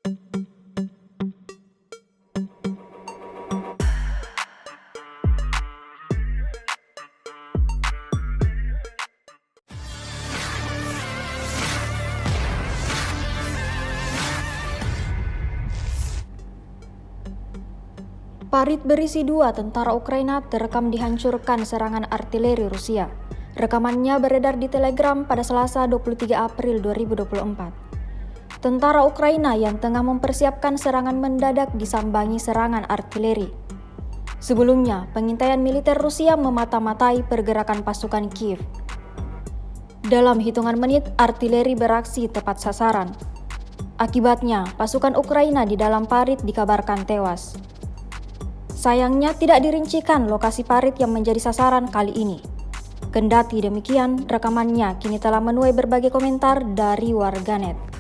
Parit berisi 2 tentara Ukraina terekam dihancurkan serangan artileri Rusia. Rekamannya beredar di Telegram pada Selasa 23 April 2024. Tentara Ukraina yang tengah mempersiapkan serangan mendadak disambangi serangan artileri. Sebelumnya, pengintaian militer Rusia memata-matai pergerakan pasukan Kiev. Dalam hitungan menit, artileri beraksi tepat sasaran. Akibatnya, pasukan Ukraina di dalam parit dikabarkan tewas. Sayangnya tidak dirincikan lokasi parit yang menjadi sasaran kali ini. Kendati demikian, rekamannya kini telah menuai berbagai komentar dari warganet.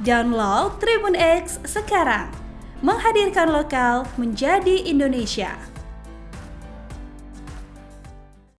Download Tribun X sekarang, menghadirkan lokal menjadi Indonesia.